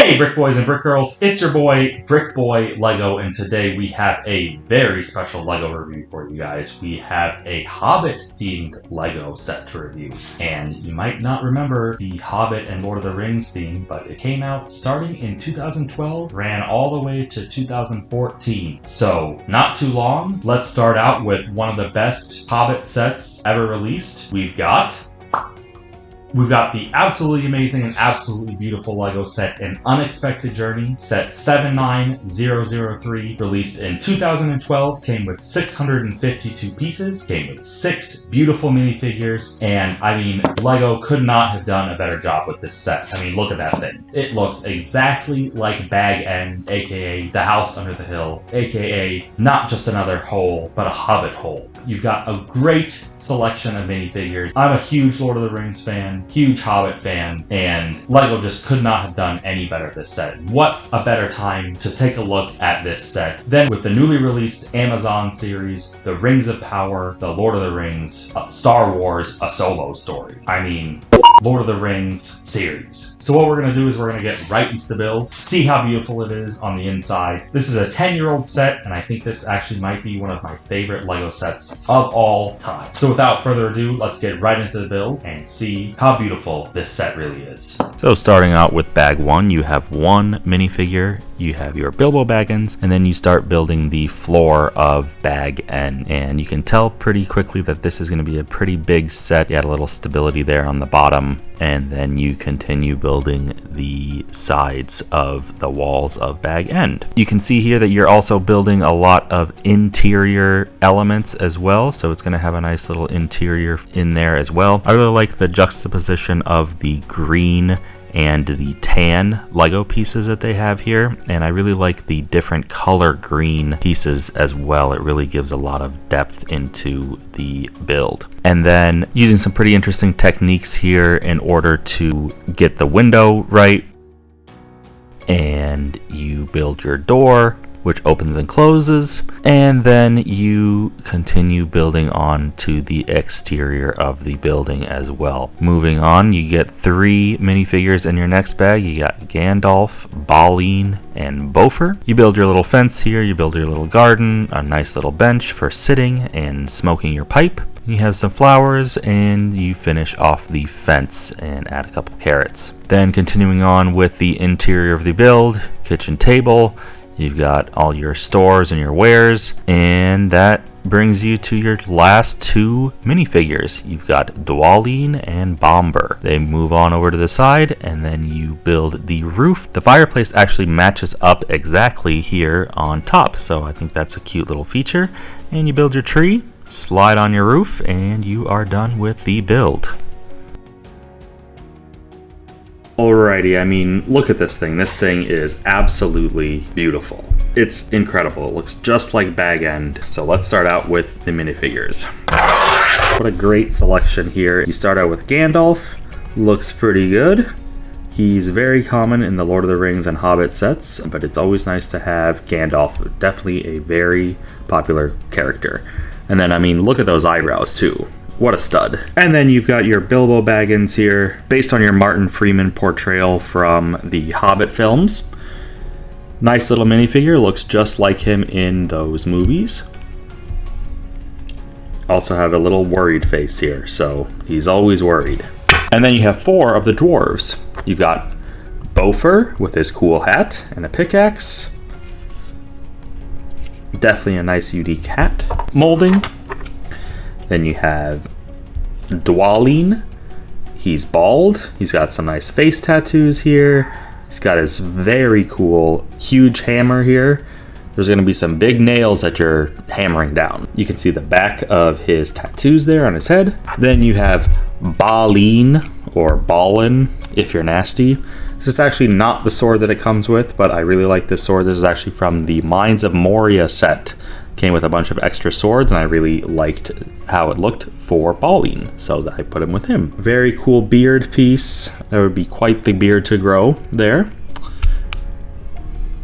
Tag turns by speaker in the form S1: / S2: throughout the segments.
S1: Hey Brick Boys and Brick Girls, it's your boy BrickBoyLego, and today we have a very special Lego review for you guys. We have a Hobbit themed Lego set to review, and you might not remember the Hobbit and Lord of the Rings theme, but it came out starting in 2012, ran all the way to 2014. So not too long. Let's start out with one of the best Hobbit sets ever released. We've got the absolutely amazing and absolutely beautiful Lego set, An Unexpected Journey, set 79003, released in 2012, came with 652 pieces, came with 6 beautiful minifigures, and I mean, Lego could not have done a better job with this set. I mean, look at that thing. It looks exactly like Bag End, aka the house under the hill, aka not just another hole, but a Hobbit hole. You've got a great selection of minifigures. I'm a huge Lord of the Rings fan, huge Hobbit fan, and Lego just could not have done any better this set. What a better time to take a look at this set than with the newly released Amazon series, The Rings of Power, The Lord of the Rings, Star Wars, A Solo Story. I mean, Lord of the Rings series. So what we're going to do is we're going to get right into the build, see how beautiful it is on the inside. This is a 10-year-old set, and I think this actually might be one of my favorite Lego sets of all time. So without further ado, let's get right into the build and see how beautiful this set really is.
S2: So starting out with bag 1, you have one minifigure, you have your Bilbo Baggins, and then you start building the floor of bag N. And you can tell pretty quickly that this is going to be a pretty big set. You add a little stability there on the bottom, and then you continue building the sides of the walls of bag end. You can see here that you're also building a lot of interior elements as well, so it's going to have a nice little interior in there as well. I really like the juxtaposition of the green and the tan Lego pieces that they have here, and I really like the different color green pieces as well. It really gives a lot of depth into the build. And then using some pretty interesting techniques here in order to get the window right, and you build your door, which opens and closes, and then you continue building on to the exterior of the building as well. Moving on, you get 3 minifigures in your next bag. You got Gandalf, Balin, and Bofur. You build your little fence here, you build your little garden, a nice little bench for sitting and smoking your pipe. You have some flowers, and you finish off the fence and add a couple carrots. Then continuing on with the interior of the build, kitchen table. You've got all your stores and your wares, and that brings you to your last 2 minifigures. You've got Dwalin and Bomber. They move on over to the side, and then you build the roof. The fireplace actually matches up exactly here on top, so I think that's a cute little feature. And you build your tree, slide on your roof, and you are done with the build. Alrighty, I mean, look at this thing. This thing is absolutely beautiful. It's incredible. It looks just like Bag End. So let's start out with the minifigures. What a great selection here. You start out with Gandalf. Looks pretty good. He's very common in the Lord of the Rings and Hobbit sets, but it's always nice to have Gandalf. Definitely a very popular character. And then, I mean, look at those eyebrows too. What a stud. And then you've got your Bilbo Baggins here, based on your Martin Freeman portrayal from the Hobbit films. Nice little minifigure, looks just like him in those movies. Also have a little worried face here, so he's always worried. And then you have 4 of the dwarves. You've got Bofur with his cool hat and a pickaxe. Definitely a nice unique hat molding. Then you have Dwalin. He's bald. He's got some nice face tattoos here. He's got his very cool huge hammer here. There's going to be some big nails that you're hammering down. You can see the back of his tattoos there on his head. Then you have Balin, or Balin if you're nasty. This is actually not the sword that it comes with, but I really like this sword. This is actually from the Mines of Moria set. Came with a bunch of extra swords, and I really liked how it looked for Balin, so I put him with him. Very cool beard piece. That would be quite the beard to grow there.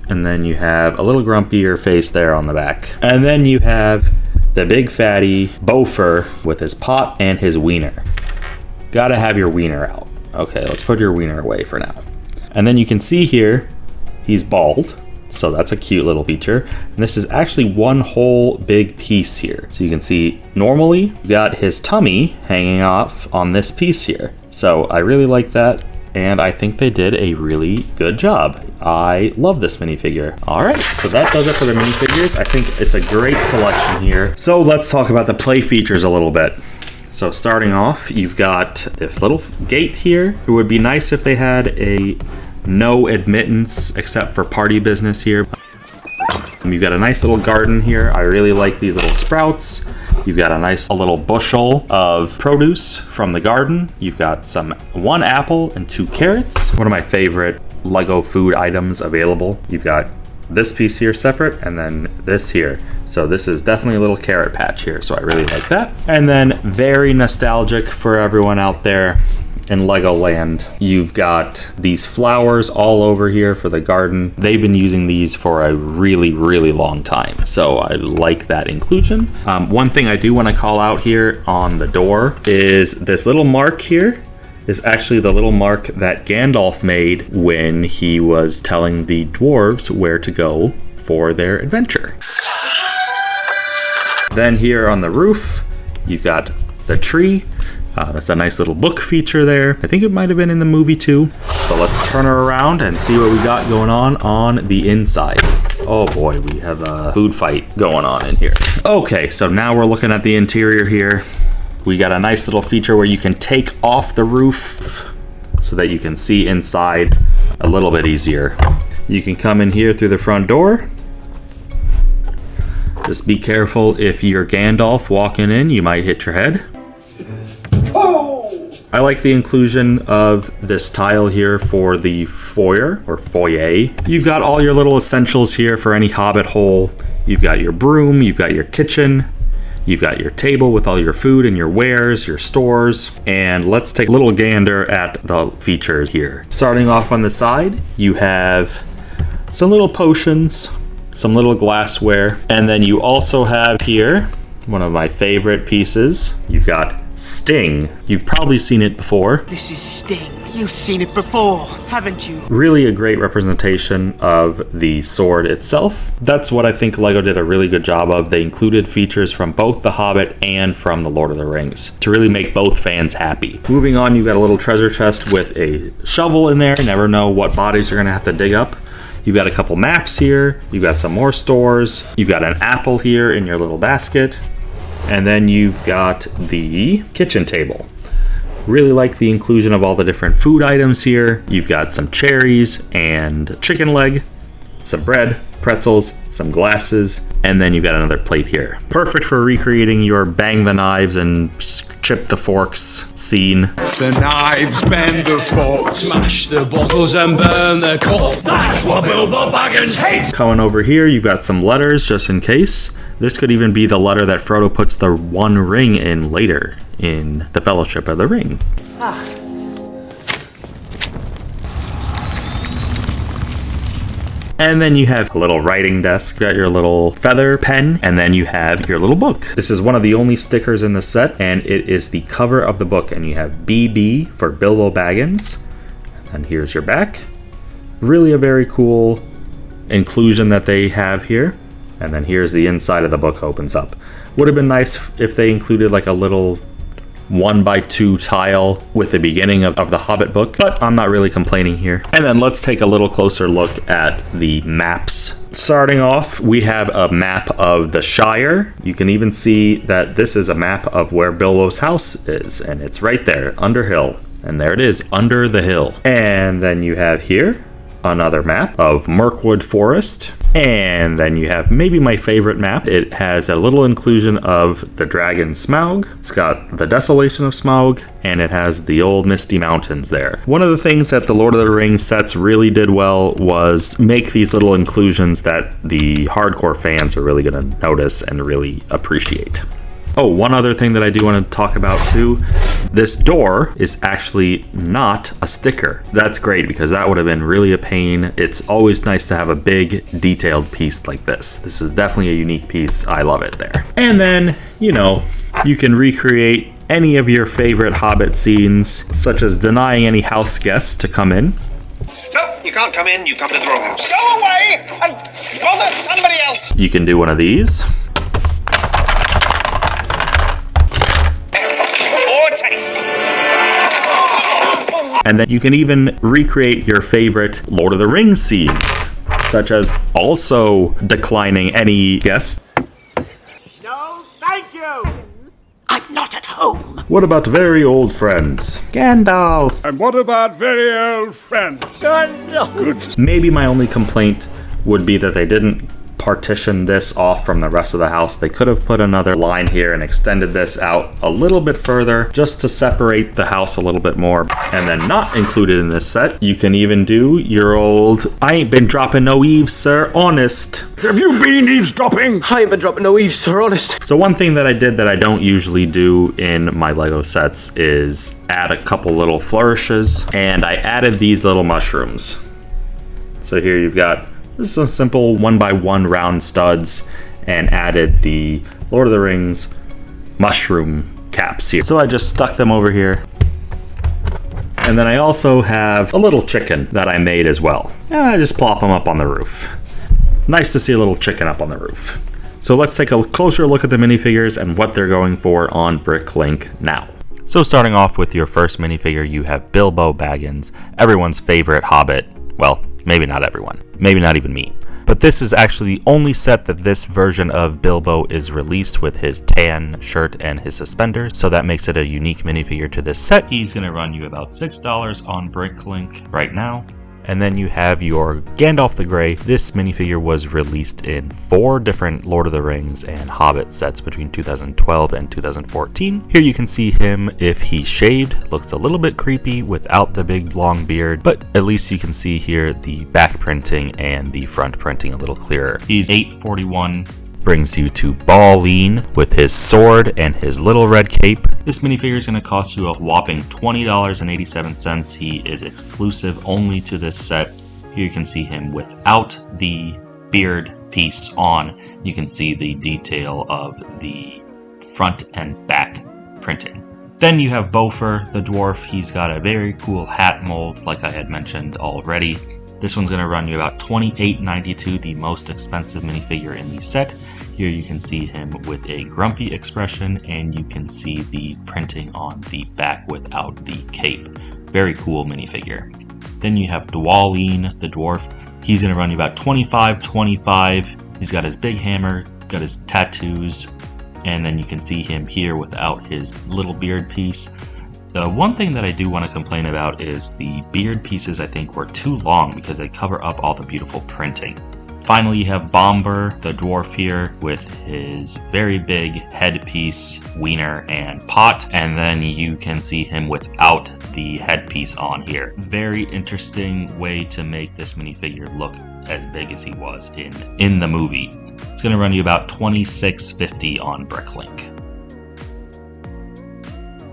S2: And then you have a little grumpier face there on the back. And then you have the big fatty Bofur with his pot and his wiener. Gotta have your wiener out. Okay, let's put your wiener away for now. And then you can see here, he's bald. So that's a cute little feature. And this is actually one whole big piece here. So you can see normally you got his tummy hanging off on this piece here. So I really like that. And I think they did a really good job. I love this minifigure. All right, so that does it for the minifigures. I think it's a great selection here. So let's talk about the play features a little bit. So starting off, you've got this little gate here. It would be nice if they had a no admittance except for party business here. You've got a nice little garden here. I really like these little sprouts. You've got a little bushel of produce from the garden. You've got one apple and 2 carrots. One of my favorite Lego food items available. You've got this piece here separate and then this here. So this is definitely a little carrot patch here. So I really like that. And then very nostalgic for everyone out there in Legoland, you've got these flowers all over here for the garden. They've been using these for a really, really long time. So I like that inclusion. One thing I do want to call out here on the door is this little mark here is actually the little mark that Gandalf made when he was telling the dwarves where to go for their adventure. Then here on the roof, you've got the tree. That's a nice little book feature there. I think it might have been in the movie too. So let's turn her around and see what we got going on the inside. Oh boy, we have a food fight going on in here. Okay, so now we're looking at the interior here. We got a nice little feature where you can take off the roof so that you can see inside a little bit easier. You can come in here through the front door. Just be careful if you're Gandalf walking in, you might hit your head. I like the inclusion of this tile here for the foyer or foyer. You've got all your little essentials here for any Hobbit hole. You've got your broom, you've got your kitchen, you've got your table with all your food and your wares, your stores. And let's take a little gander at the features here. Starting off on the side, you have some little potions, some little glassware, and then you also have here one of my favorite pieces. You've got Sting. You've probably seen it before.
S3: This is Sting. You've seen it before, haven't you?
S2: Really a great representation of the sword itself. That's what I think Lego did a really good job of. They included features from both The Hobbit and from The Lord of the Rings to really make both fans happy. Moving on, you've got a little treasure chest with a shovel in there. You never know what bodies you're gonna have to dig up. You've got a couple maps here. You've got some more stores. You've got an apple here in your little basket. And then you've got the kitchen table. Really like the inclusion of all the different food items here. You've got some cherries and chicken leg, some bread, pretzels, some glasses, and then you've got another plate here. Perfect for recreating your bang the knives and chip the forks scene.
S4: The knives bend the forks,
S5: Smash the bottles and burn the cork. That's what Bilbo Baggins hates.
S2: Coming over here, you've got some letters just in case. This could even be the letter that Frodo puts the One Ring in later in the Fellowship of the Ring. And then you have a little writing desk, got your little feather pen, and then you have your little book. This is one of the only stickers in the set, and it is the cover of the book. And you have BB for Bilbo Baggins. And here's your back. Really a very cool inclusion that they have here. And then here's the inside of the book opens up. Would have been nice if they included like a little 1x2 tile with the beginning of the Hobbit book, but I'm not really complaining here. And then let's take a little closer look at the maps. Starting off, we have a map of the Shire. You can even see that this is a map of where Bilbo's house is, and it's right there, under hill. And there it is, under the hill. And then you have here another map of Mirkwood Forest. And then you have maybe my favorite map. It has a little inclusion of the dragon Smaug. It's got the desolation of Smaug, and it has the old Misty Mountains there. One of the things that the Lord of the Rings sets really did well was make these little inclusions that the hardcore fans are really going to notice and really appreciate. Oh, one other thing that I do want to talk about too. This door is actually not a sticker. That's great because that would have been really a pain. It's always nice to have a big detailed piece like this. This is definitely a unique piece. I love it there. And then, you know, you can recreate any of your favorite Hobbit scenes, such as denying any house guests to come in.
S3: guests. No, you can't come in. You come to the wrong house. Go away and bother somebody else.
S2: You can do one of these.
S3: Poor taste.
S2: And then you can even recreate your favorite Lord of the Rings scenes, such as also declining any guests.
S3: No, thank you. I'm not at home.
S2: What about very old friends? Gandalf!
S4: And what about very old friends? Good.
S2: Maybe my only complaint would be that they didn't partition this off from the rest of the house. They could have put another line here and extended this out a little bit further just to separate the house a little bit more. And then not included in this set, you can even do your old I ain't been dropping no eaves, sir, honest.
S4: Have you been eavesdropping?
S6: I ain't been dropping no eaves, sir, honest.
S2: So one thing that I did that I don't usually do in my Lego sets is add a couple little flourishes, and I added these little mushrooms. So here you've got just some simple 1x1 round studs and added the Lord of the Rings mushroom caps here. So I just stuck them over here. And then I also have a little chicken that I made as well. And I just plop them up on the roof. Nice to see a little chicken up on the roof. So let's take a closer look at the minifigures and what they're going for on BrickLink now. So starting off with your first minifigure, you have Bilbo Baggins, everyone's favorite Hobbit. Well, maybe not everyone. Maybe not even me. But this is actually the only set that this version of Bilbo is released with his tan shirt and his suspenders, so that makes it a unique minifigure to this set. He's going to run you about $6 on BrickLink right now. And then you have your Gandalf the Grey. This minifigure was released in 4 different Lord of the Rings and Hobbit sets between 2012 and 2014. Here you can see him if he shaved. Looks a little bit creepy without the big long beard, but at least you can see here the back printing and the front printing a little clearer. He's $8.41. Brings you to Balleen with his sword and his little red cape. This minifigure is going to cost you a whopping $20.87. He is exclusive only to this set. Here you can see him without the beard piece on. You can see the detail of the front and back printing. Then you have Bofer the dwarf. He's got a very cool hat mold like I had mentioned already. This one's going to run you about $28.92, the most expensive minifigure in the set. Here you can see him with a grumpy expression, and you can see the printing on the back without the cape. Very cool minifigure. Then you have Dwalin the dwarf. He's going to run you about $25.25. He's got his big hammer, got his tattoos, and then you can see him here without his little beard piece. The one thing that I do want to complain about is the beard pieces I think were too long because they cover up all the beautiful printing. Finally, you have Bomber the dwarf here with his very big headpiece, wiener, and pot. And then you can see him without the headpiece on here. Very interesting way to make this minifigure look as big as he was in the movie. It's going to run you about $26.50 on BrickLink.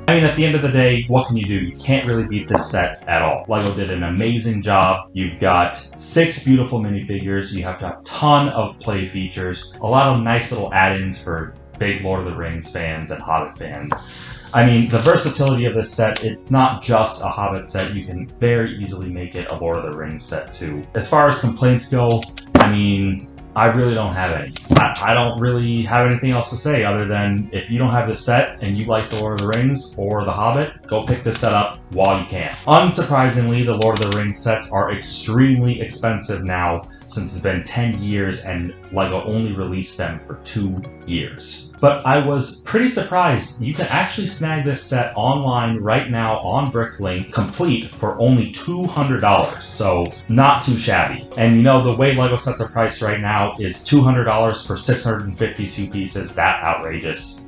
S2: I mean, at the end of the day, what can you do? You can't really beat this set at all. LEGO did an amazing job. You've got 6 beautiful minifigures. You have got a ton of play features. A lot of nice little add-ins for big Lord of the Rings fans and Hobbit fans. I mean, the versatility of this set, it's not just a Hobbit set. You can very easily make it a Lord of the Rings set too. As far as complaints go, I mean, I really don't have any. I don't really have anything else to say other than if you don't have this set and you like the Lord of the Rings or the Hobbit, go pick this set up while you can. Unsurprisingly, the Lord of the Rings sets are extremely expensive now since it's been 10 years and LEGO only released them for 2 years. But I was pretty surprised. You can actually snag this set online right now on BrickLink, complete, for only $200, so not too shabby. And you know, the way LEGO sets are priced right now is $200 for 652 pieces. That outrageous?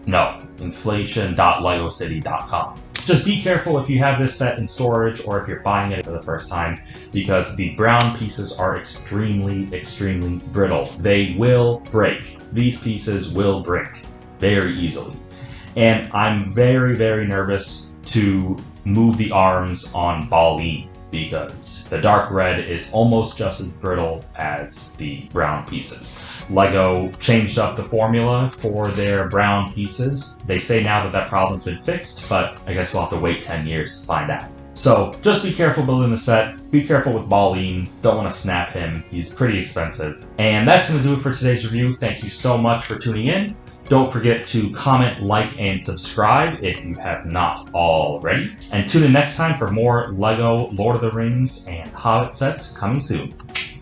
S2: No. Inflation.legocity.com. Just be careful if you have this set in storage or if you're buying it for the first time, because the brown pieces are extremely, extremely brittle. They will break. These pieces will break very easily. And I'm very, very nervous to move the arms on Balleen because the dark red is almost just as brittle as the brown pieces. LEGO changed up the formula for their brown pieces. They say now that that problem's been fixed, but I guess we'll have to wait 10 years to find out.
S1: So just be careful building the set. Be careful with Balleen. Don't want to snap him. He's pretty expensive. And that's going to do it for today's review. Thank you so much for tuning in. Don't forget to comment, like, and subscribe if you have not already. And tune in next time for more LEGO Lord of the Rings and Hobbit sets coming soon.